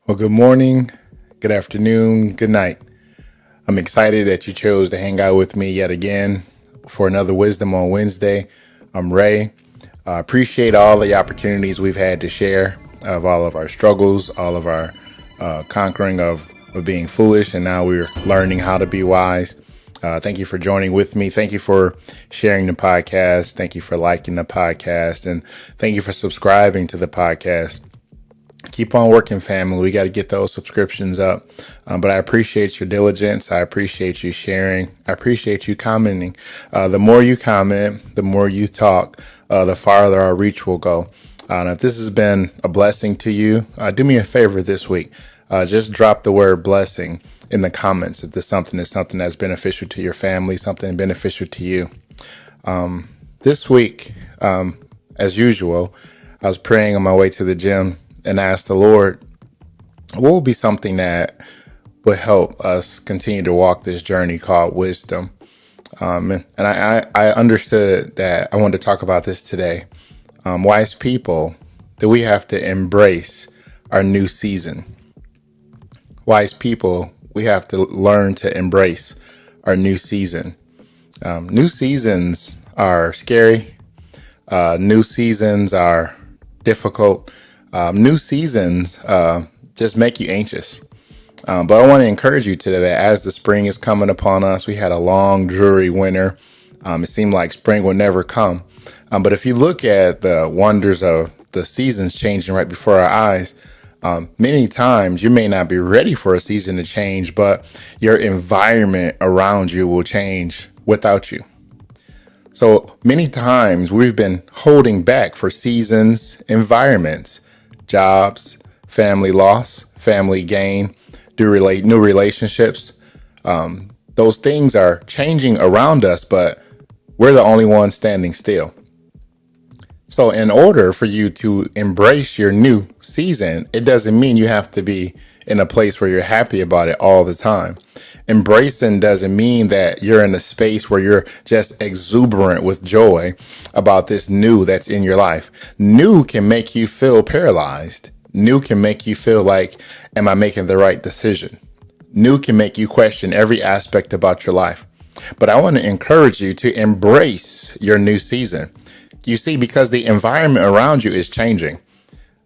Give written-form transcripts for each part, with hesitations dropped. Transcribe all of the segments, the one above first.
Well, good morning, good afternoon, good night. I'm excited that you chose to hang out with me yet again for another Wisdom on Wednesday. I'm Ray. I appreciate all the opportunities we've had to share of all of our struggles, all of our conquering of being foolish, and now we're learning how to be wise. Thank you for joining with me. Thank you for sharing the podcast. Thank you for liking the podcast. And thank you for subscribing to the podcast. Keep on working, family. We got to get those subscriptions up. But I appreciate your diligence. I appreciate you sharing. I appreciate you commenting. The more you comment, the more you talk, the farther our reach will go. And if this has been a blessing to you, do me a favor this week. Just drop the word blessing in the comments if there's something that's beneficial to your family, something beneficial to you. This week, as usual, I was praying on my way to the gym and asked the Lord, what will be something that would help us continue to walk this journey called wisdom? And I understood that I wanted to talk about this today. Wise people, that we have to embrace our new season. Wise people, we have to learn to embrace our new season. New seasons are scary. New seasons are difficult. New seasons just make you anxious. But I want to encourage you today that as the spring is coming upon us, we had a long, dreary winter. It seemed like spring would never come. But if you look at the wonders of the seasons changing right before our eyes, many times you may not be ready for a season to change, but your environment around you will change without you. So many times we've been holding back for seasons, environments, jobs, family loss, family gain, new relationships. Those things are changing around us, but we're the only ones standing still. So in order for you to embrace your new season, it doesn't mean you have to be in a place where you're happy about it all the time. Embracing doesn't mean that you're in a space where you're just exuberant with joy about this new that's in your life. New can make you feel paralyzed. New can make you feel like, am I making the right decision? New can make you question every aspect about your life. But I want to encourage you to embrace your new season. You see, because the environment around you is changing.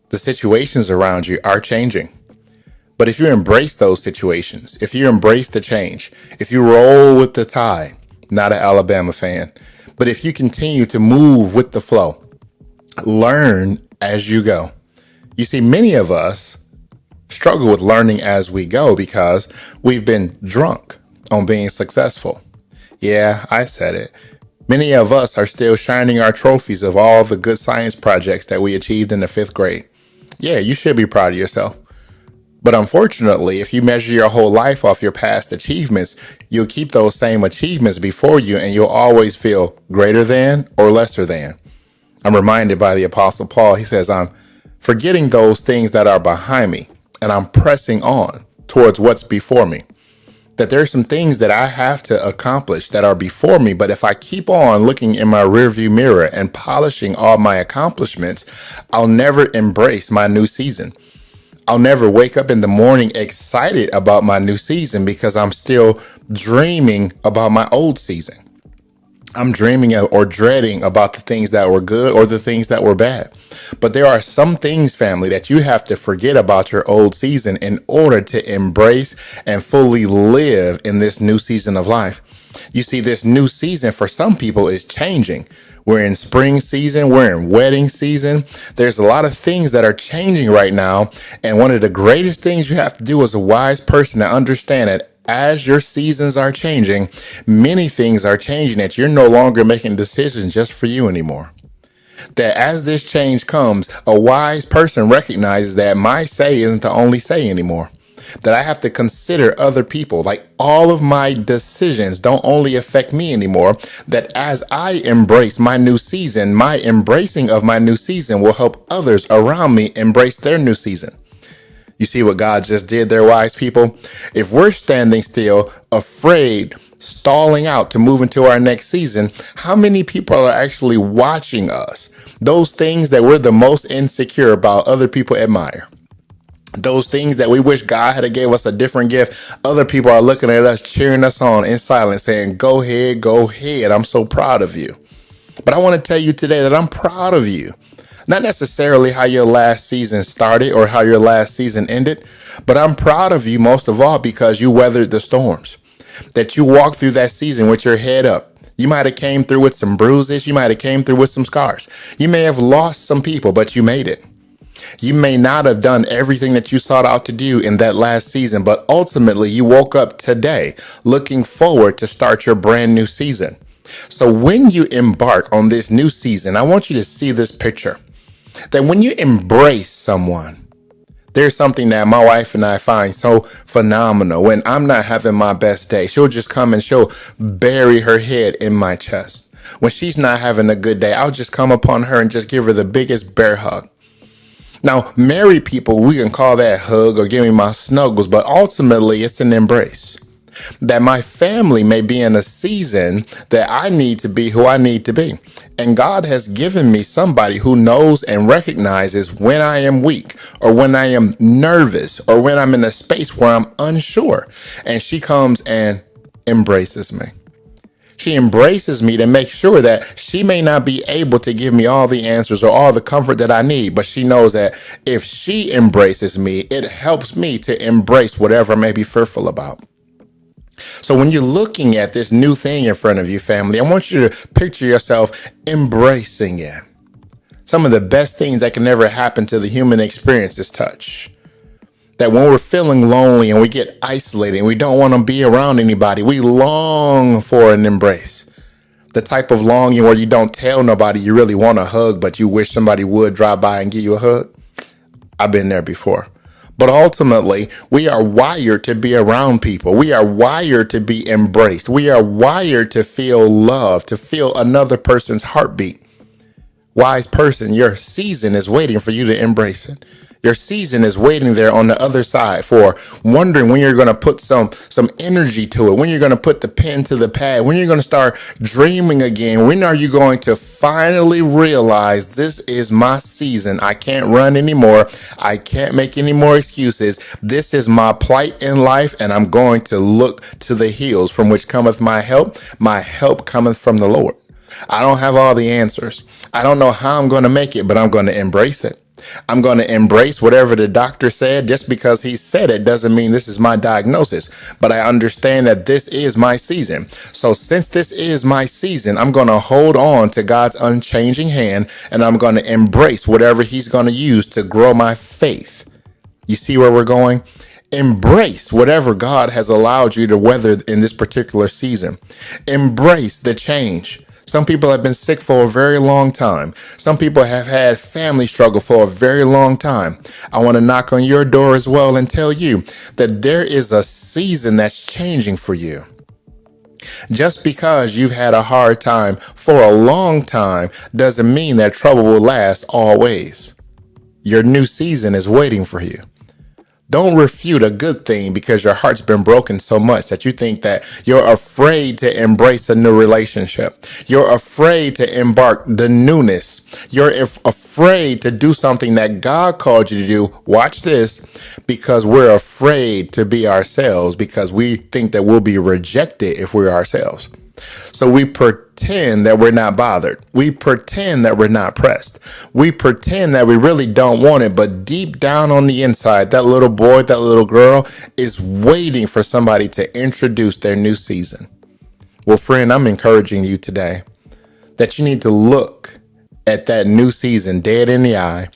The situations around you are changing. But if you embrace those situations, if you embrace the change, if you roll with the tide, not an Alabama fan, but if you continue to move with the flow, learn as you go. You see, many of us struggle with learning as we go because we've been drunk on being successful. Yeah, I said it. Many of us are still shining our trophies of all the good science projects that we achieved in the 5th grade. Yeah, you should be proud of yourself. But unfortunately, if you measure your whole life off your past achievements, you'll keep those same achievements before you and you'll always feel greater than or lesser than. I'm reminded by the Apostle Paul. He says, I'm forgetting those things that are behind me and I'm pressing on towards what's before me. That there's some things that I have to accomplish that are before me. But if I keep on looking in my rearview mirror and polishing all my accomplishments, I'll never embrace my new season. I'll never wake up in the morning excited about my new season because I'm still dreaming about my old season. I'm dreaming or dreading about the things that were good or the things that were bad. But there are some things, family, that you have to forget about your old season in order to embrace and fully live in this new season of life. You see, this new season for some people is changing. We're in spring season. We're in wedding season. There's a lot of things that are changing right now. And one of the greatest things you have to do as a wise person to understand it, as your seasons are changing, many things are changing that you're no longer making decisions just for you anymore. That as this change comes, a wise person recognizes that my say isn't the only say anymore. That I have to consider other people. Like all of my decisions don't only affect me anymore. That as I embrace my new season, my embracing of my new season will help others around me embrace their new season. You see what God just did there, wise people? If we're standing still, afraid, stalling out to move into our next season, how many people are actually watching us? Those things that we're the most insecure about, other people admire. Those things that we wish God had gave us a different gift. Other people are looking at us, cheering us on in silence, saying, go ahead, go ahead. I'm so proud of you. But I want to tell you today that I'm proud of you. Not necessarily how your last season started or how your last season ended, but I'm proud of you most of all because you weathered the storms, that you walked through that season with your head up. You might have came through with some bruises. You might have came through with some scars. You may have lost some people, but you made it. You may not have done everything that you sought out to do in that last season, but ultimately you woke up today looking forward to start your brand new season. So when you embark on this new season, I want you to see this picture that when you embrace someone, there's something that my wife and I find so phenomenal. When I'm not having my best day, she'll just come and she'll bury her head in my chest. When she's not having a good day, I'll just come upon her and just give her the biggest bear hug. Now, married people, we can call that hug or give me my snuggles, but ultimately it's an embrace. That my family may be in a season that I need to be who I need to be. And God has given me somebody who knows and recognizes when I am weak or when I am nervous or when I'm in a space where I'm unsure. And she comes and embraces me. She embraces me to make sure that she may not be able to give me all the answers or all the comfort that I need, but she knows that if she embraces me, it helps me to embrace whatever I may be fearful about. So when you're looking at this new thing in front of you, family, I want you to picture yourself embracing it. Some of the best things that can ever happen to the human experience is touch. That when we're feeling lonely and we get isolated and we don't want to be around anybody, we long for an embrace. The type of longing where you don't tell nobody you really want a hug, but you wish somebody would drive by and give you a hug. I've been there before. But ultimately, we are wired to be around people. We are wired to be embraced. We are wired to feel love, to feel another person's heartbeat. Wise person, your season is waiting for you to embrace it. Your season is waiting there on the other side for wondering when you're going to put some energy to it, when you're going to put the pen to the pad, when you're going to start dreaming again. When are you going to finally realize this is my season? I can't run anymore. I can't make any more excuses. This is my plight in life, and I'm going to look to the hills from which cometh my help. My help cometh from the Lord. I don't have all the answers. I don't know how I'm going to make it, but I'm going to embrace it. I'm going to embrace whatever the doctor said. Just because he said it doesn't mean this is my diagnosis, but I understand that this is my season. So since this is my season, I'm going to hold on to God's unchanging hand, and I'm going to embrace whatever he's going to use to grow my faith. You see where we're going? Embrace whatever God has allowed you to weather in this particular season. Embrace the change. Some people have been sick for a very long time. Some people have had family struggle for a very long time. I want to knock on your door as well and tell you that there is a season that's changing for you. Just because you've had a hard time for a long time doesn't mean that trouble will last always. Your new season is waiting for you. Don't refute a good thing because your heart's been broken so much that you think that you're afraid to embrace a new relationship. You're afraid to embark the newness. You're afraid to do something that God called you to do. Watch this, because we're afraid to be ourselves because we think that we'll be rejected if we're ourselves. So we pretend that we're not bothered. We pretend that we're not pressed. We pretend that we really don't want it. But deep down on the inside, that little boy, that little girl is waiting for somebody to introduce their new season. Well, friend, I'm encouraging you today that you need to look at that new season dead in the eye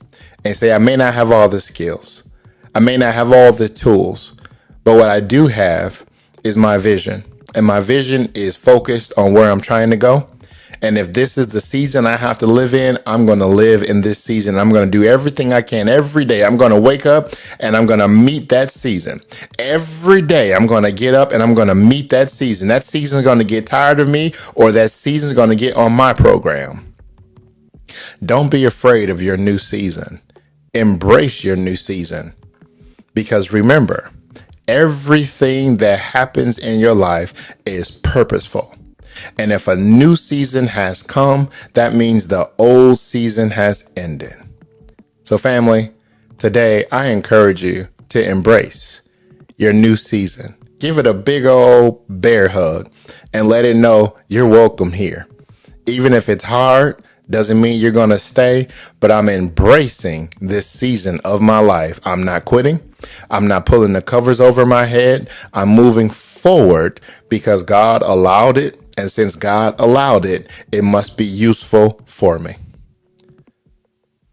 and say, I may not have all the skills. I may not have all the tools, but what I do have is my vision. And my vision is focused on where I'm trying to go. And if this is the season I have to live in, I'm going to live in this season. I'm going to do everything I can every day. I'm going to wake up and I'm going to meet that season. Every day I'm going to get up and I'm going to meet that season. That season is going to get tired of me, or that season is going to get on my program. Don't be afraid of your new season. Embrace your new season. Because remember, everything that happens in your life is purposeful. And if a new season has come, that means the old season has ended. So family, Today, I encourage you to embrace your new season. Give it a big old bear hug and let it know you're welcome here. Even if it's hard, doesn't mean you're going to stay, but I'm embracing this season of my life. I'm not quitting. I'm not pulling the covers over my head. I'm moving forward because God allowed it. And since God allowed it, it must be useful for me.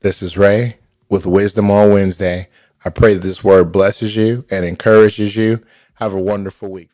This is Ray with Wisdom on Wednesday. I pray that this word blesses you and encourages you. Have a wonderful week.